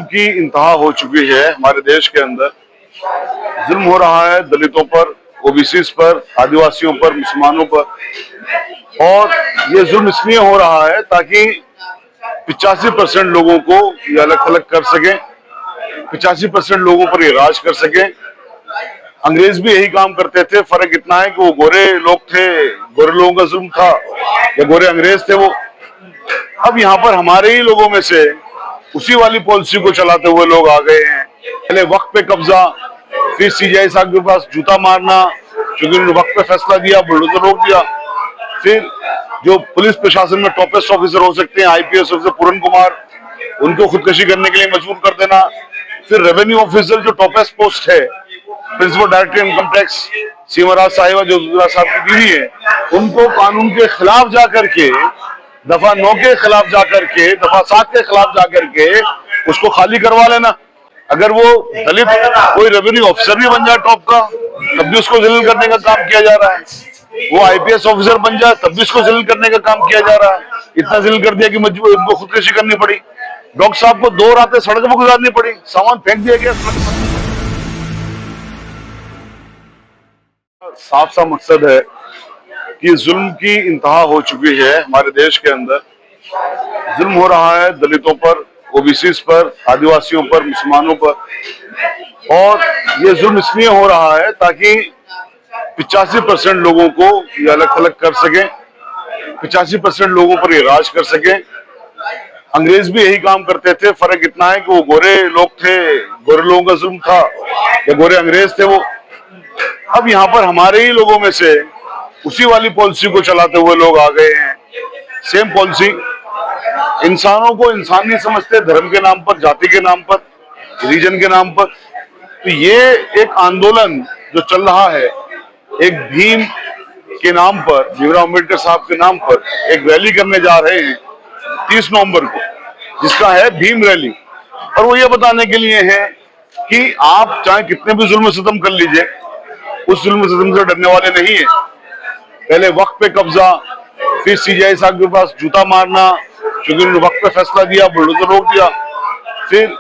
की इंतहा हो चुकी है हमारे देश के अंदर। जुल्म हो रहा है दलितों पर, ओबीसीज पर, आदिवासियों पर, मुसलमानों पर। और ये जुल्म इसलिए हो रहा है ताकि 85% लोगों को ये अलग थलग कर सके, 85% लोगों पर ये राज कर सके। अंग्रेज भी यही काम करते थे, फर्क इतना है कि वो गोरे लोग थे, गोरे लोगों का जुल्म था, या गोरे अंग्रेज थे वो। अब यहाँ पर हमारे ही लोगों में से उसी वाली पॉलिसी को चलाते हुए लोग आ गए हैं। पहले वक्त पे कब्जा, फिर सीजीआई साहब के पास जूता मारना क्योंकि उन्होंने वक्त पे फैसला दिया, बुलडोजर रोक दिया। फिर जो पुलिस प्रशासन में टॉपेस्ट ऑफिसर हो सकते हैं, आईपीएस ऑफिसर पूरन कुमार, उनको खुदकशी करने के लिए मजबूर कर देना। फिर रेवेन्यू ऑफिसर जो टॉपेस्ट पोस्ट है, प्रिंसिपल डायरेक्टर इनकम टैक्स सीमराज साहिबा जो साहब की बीवी है, उनको कानून के खिलाफ जाकर के, दफा 9 के खिलाफ जाकर के, दफा 7 के खिलाफ जाकर के उसको खाली करवा लेना। अगर वो दलित कोई रेवेन्यू ऑफिसर भी बन जाए टॉप का, तब भी उसको जलील करने का काम किया जा रहा है। वो आईपीएस ऑफिसर बन जाए तब भी उसको जलील करने का काम किया जा रहा है। इतना जलील कर दिया कि मजबूर इनको खुदकशी करनी पड़ी। डॉक्टर साहब को 2 रातें सड़क पर गुजारनी पड़ी, सामान फेंक दिया गया सड़क पर। साफ सा मकसद है कि जुल्म की इंतहा हो चुकी है हमारे देश के अंदर। जुल्म हो रहा है दलितों पर, ओबीसीज पर, आदिवासियों पर, मुसलमानों पर। और ये जुल्म इसलिए हो रहा है ताकि 85% लोगों को ये अलग थलग कर सके, 85% लोगों पर ये राज कर सके। अंग्रेज भी यही काम करते थे, फर्क इतना है कि वो गोरे लोग थे, गोरे लोगों का जुल्म था, या गोरे अंग्रेज थे वो। अब यहाँ पर हमारे ही लोगों में से उसी वाली पॉलिसी को चलाते हुए लोग आ गए हैं। सेम पॉलिसी, इंसानों को इंसान नहीं समझते, धर्म के नाम पर, जाति के नाम पर, रिलीजन के नाम पर। तो ये एक आंदोलन जो चल रहा है, एक भीम के नाम पर, भीमराव अम्बेडकर साहब के नाम पर एक रैली करने जा रहे हैं 30 नवंबर को, जिसका है भीम रैली। और वो ये बताने के लिए है कि आप चाहे कितने भी जुल्म सितम कर लीजिए, उस जुल्म सितम से डरने वाले नहीं है। पहले वक्त पे कब्जा, फिर सीजीआई साहब के पास जूता मारना क्योंकि उन्होंने वक्त पे फैसला दिया, बुलडोजर रोक दिया। फिर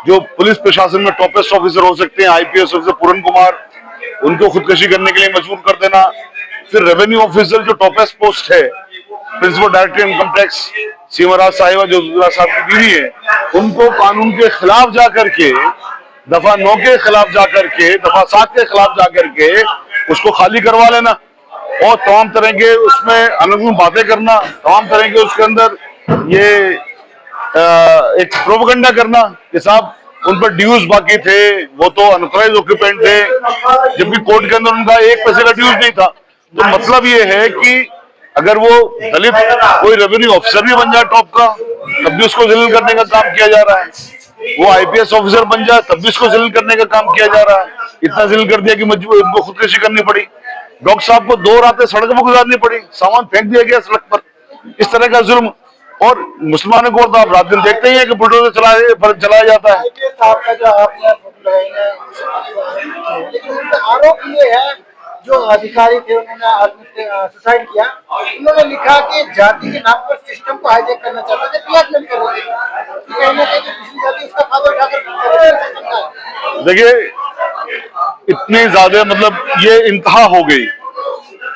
जो पुलिस प्रशासन में टॉपेस्ट ऑफिसर हो सकते हैं, आईपीएस ऑफिसर पूरन कुमार, उनको खुदकशी करने के लिए मजबूर कर देना। फिर रेवेन्यू ऑफिसर जो टॉपेस्ट पोस्ट है, प्रिंसिपल डायरेक्टर इनकम टैक्स सीमराज साहिबा जो साहब की बीवी है, उनको कानून के खिलाफ जाकर के, दफा 9 के खिलाफ जाकर के, दफा 7 के खिलाफ जाकर के उसको खाली करवा लेना। और तमाम तरह के उसमें अनुकूल बातें करना, तमाम तरह के उसके अंदर ये एक प्रोपेगेंडा करना कि साहब उन पर ड्यूज बाकी थे, वो तो अनऑथराइज्ड ऑक्यूपेंट थे, जबकि कोर्ट के अंदर उनका 1 पैसे का ड्यूज नहीं था। तो मतलब ये है कि अगर वो दलित कोई रेवेन्यू ऑफिसर भी बन जाए टॉप का, तब भी उसको जलील करने का काम किया जा रहा है। वो आईपीएस ऑफिसर बन जाए तब भी उसको जलील करने का काम किया जा रहा है। इतना जलील कर दिया कि मजबूर इनको खुदकशी करनी पड़ी। डॉक्टर साहब को 2 रातें सड़क पर गुजारनी पड़ी, सामान फेंक दिया गया सड़क पर। इस तरह का जुल्म। और मुसलमानों को तो आप रात दिन देखते ही हैं कि बुलडोजर चलाया जाता है। लेकिन आरोप ये है, जो अधिकारी थे उन्होंने सुसाइड किया, उन्होंने लिखा कि जाति के नाम पर सिस्टम को हाईजैक करना चाहते थे, ब्लैकमेल कर रहे थे। कहीं ना कहीं पिछली जाति उसका फायदा उठाकर, देखिए इतनी ज्यादा मतलब ये इंतहा हो गई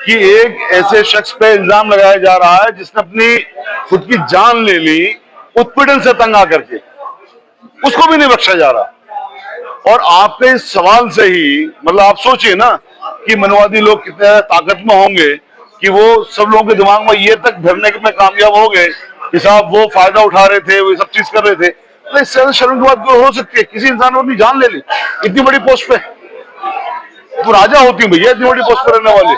कि एक ऐसे शख्स पे इल्जाम लगाया जा रहा है जिसने अपनी खुद की जान ले ली उत्पीड़न से तंग आकर के, उसको भी नहीं बख्शा जा रहा। और आपके इस सवाल से ही मतलब आप सोचिए ना कि मनवादी लोग कितने ताकत में होंगे कि वो सब लोगों के दिमाग में ये तक भरने में कामयाब हो गए कि साहब वो फायदा उठा रहे थे, वो सब चीज कर रहे थे। तो इससे ज्यादा शर्म की बात क्यों हो सकती है? किसी इंसान ने अपनी जान ले ली इतनी बड़ी पोस्ट पे। तो राजा होती हूँ भैया इतनी बड़ी पोस्ट पर रहने वाले।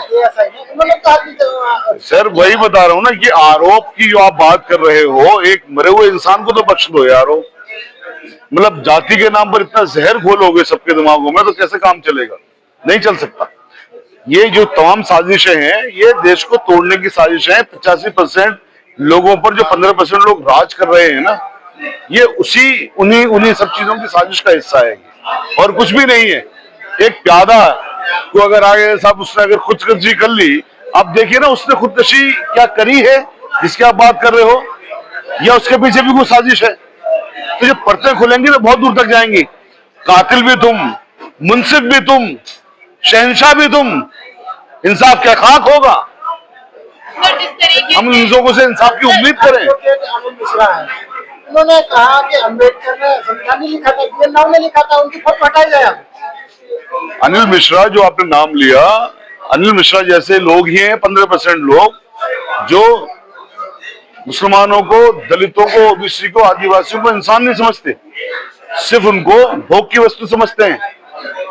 सर वही बता रहा हूँ ना कि आरोप की जो आप बात कर रहे हो, एक मरे हुए इंसान को तो बख्श दो यार। मतलब जाति के नाम पर इतना जहर घोलोगे सबके दिमागों में तो कैसे काम चलेगा? नहीं चल सकता। ये जो तमाम साजिशें हैं ये देश को तोड़ने की साजिशें हैं। 85% लोगों पर जो 15% लोग राज कर रहे हैं ना, ये उन्हीं सब चीजों की साजिश का हिस्सा है और कुछ भी नहीं है। एक प्यादा को अगर आगे साहब उसने अगर खुदकशी कर ली, आप देखिए ना उसने खुदकशी क्या करी है जिसकी आप बात कर रहे हो, या उसके पीछे भी कोई साजिश है? तो जब परतें खुलेंगी तो बहुत दूर तक जाएंगी। कातिल भी तुम, मुंसिफ भी तुम, शहंशाह भी तुम, इंसाफ क्या खाक होगा। जिस तरीके हम इन लोगों से इंसाफ की उम्मीद करें। एडवोकेट अनिल मिश्रा है, उन्होंने कहा कि अम्बेडकर ने संविधान नहीं लिखा था, BL राव ने लिखा था, उनकी फोटो हटाई जाए। अनिल मिश्रा जो आपने नाम लिया, अनिल मिश्रा जैसे लोग ही हैं 15% लोग जो मुसलमानों को, दलितों को, ओबीसी को, आदिवासियों को इंसान नहीं समझते, सिर्फ उनको भोग की वस्तु समझते हैं,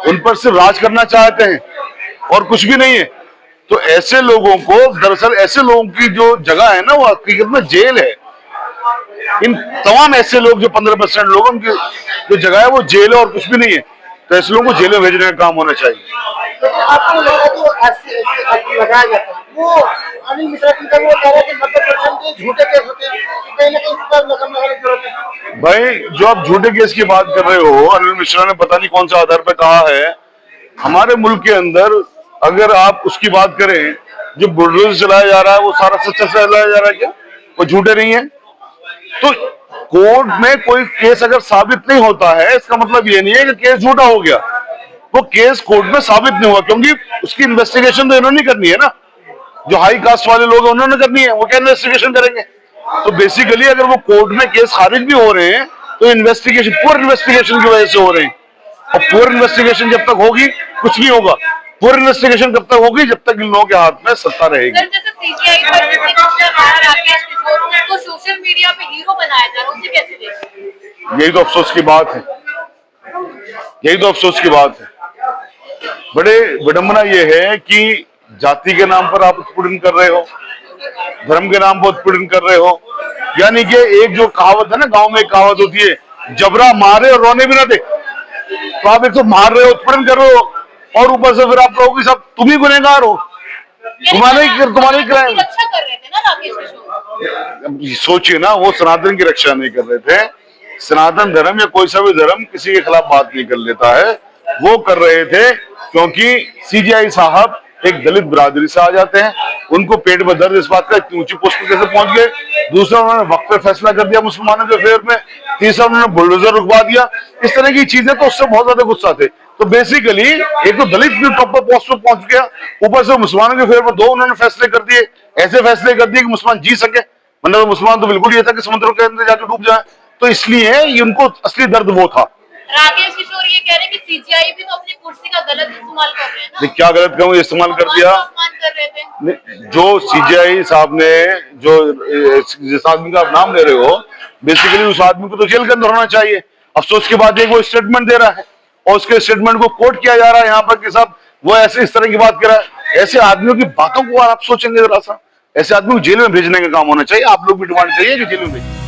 उन पर सिर्फ राज करना चाहते हैं और कुछ भी नहीं है। तो ऐसे लोगों को, दरअसल ऐसे लोगों की जो जगह है ना वो हकीकत में जेल है। इन तमाम ऐसे लोग जो 15% लोग, उनकी जो जगह है वो जेल है और कुछ भी नहीं है। तो ऐसे लोगों को जेल में भेजने का काम होना चाहिए। लेकिन आपको लगा कि वो ऐसे लगाया जाता है, वो अनिल मिश्रा की वो कह रहे हैं कि 90% झूठे केस होते हैं, कहीं ना कहीं इस पर लगन लगाने की जरूरत है। भाई जो आप झूठे केस की बात कर रहे हो, अनिल मिश्रा ने पता नहीं कौन सा आधार पर कहा है। हमारे मुल्क के अंदर अगर आप उसकी बात करें, जो बुलडोजर चलाया जा रहा है वो सारा सच्चा चलाया जा रहा है क्या? वो झूठे नहीं है? तो कोर्ट में कोई केस अगर साबित नहीं होता है, इसका मतलब ये नहीं है कि केस झूठा हो गया। वो केस कोर्ट में साबित नहीं हुआ, क्योंकि उसकी इन्वेस्टिगेशन तो इन्होंने करनी है ना। जो हाई कास्ट वाले लोग हैं उन्होंने करनी है, वो क्या इन्वेस्टिगेशन करेंगे? तो बेसिकली अगर वो कोर्ट में केस खारिज भी हो रहे हैं तो इन्वेस्टिगेशन, पुअर इन्वेस्टिगेशन की वजह से हो रहे हैं। और पुअर इन्वेस्टिगेशन जब तक होगी कुछ नहीं होगा। पुअर इन्वेस्टिगेशन कब तक होगी? जब तक इन लोगों के हाथ में सत्ता रहेगी। सर, जैसे सीजीआई पर राकेश किशोर को सोशल मीडिया पे हीरो बनाया जा रहा है, उसे कैसे देखते हैं? यही तो अफसोस की बात है, यही तो अफसोस की बात है। बड़े विडंबना यह है कि जाति के नाम पर आप उत्पीड़न कर रहे हो, धर्म के नाम पर उत्पीड़न कर रहे हो। यानी कि एक जो कहावत है ना, गांव में एक कहावत होती है, जबरा मारे और रोने भी ना दे। तो आप एक तो मार रहे हो, उत्पीड़न कर रहे हो, और ऊपर से फिर आप कहोगे सब तुम ही गुनहगार हो, तुम्हारे क्राइम। रक्षा कर रहे थे ना राकेश किशोर। सोचिए ना, वो सनातन की रक्षा नहीं कर रहे थे। सनातन धर्म या कोई सा भी धर्म किसी के खिलाफ बात नहीं कर लेता है। वो कर रहे थे क्योंकि सीजीआई साहब एक दलित बिरादरी से आ जाते हैं, उनको पेट में दर्द इस बात का इतनी ऊंची पोस्ट पर कैसे पहुंच गए। दूसरा, उन्होंने वक्त पे फैसला कर दिया मुसलमानों के फेवर में। तीसरा, उन्होंने बुलडोजर रुकवा दिया। इस तरह की चीजें, तो उससे बहुत ज्यादा गुस्सा थे। तो बेसिकली एक तो दलित भी टॉप पर पोस्ट पर पहुंच गया, ऊपर से मुसलमानों के फेवर में दो उन्होंने फैसले कर दिए। ऐसे फैसले कर दिए कि मुसलमान जी सके, वरना तो मुसलमान तो बिल्कुल ये था कि समुद्र के अंदर जाकर डूब जाए। तो इसलिए ये उनको असली दर्द वो था। राकेश किशोर ये कह रहे हैं कि सीजीआई भी तो अपनी कुर्सी का गलत इस्तेमाल कर रहे हैं ना। क्या गलत कहूँ, इस्तेमाल कर दिया। अपमान कर रहे थे। जो सीजीआई साहब ने, जो जिस आदमी का आप नाम ले रहे हो, बेसिकली उस आदमी को तो जेल के अंदर होना चाहिए। अफसोस की बात है वो स्टेटमेंट दे रहा है और उसके स्टेटमेंट को कोट किया जा रहा है यहाँ पर कि साहब वो ऐसे इस तरह की बात कर रहा है। ऐसे आदमियों की बातों को आप सोचेंगे जरा सा, ऐसे आदमी को जेल में भेजने का काम होना चाहिए। आप लोग भी डिमांड करिए कि जेल में भेजिए।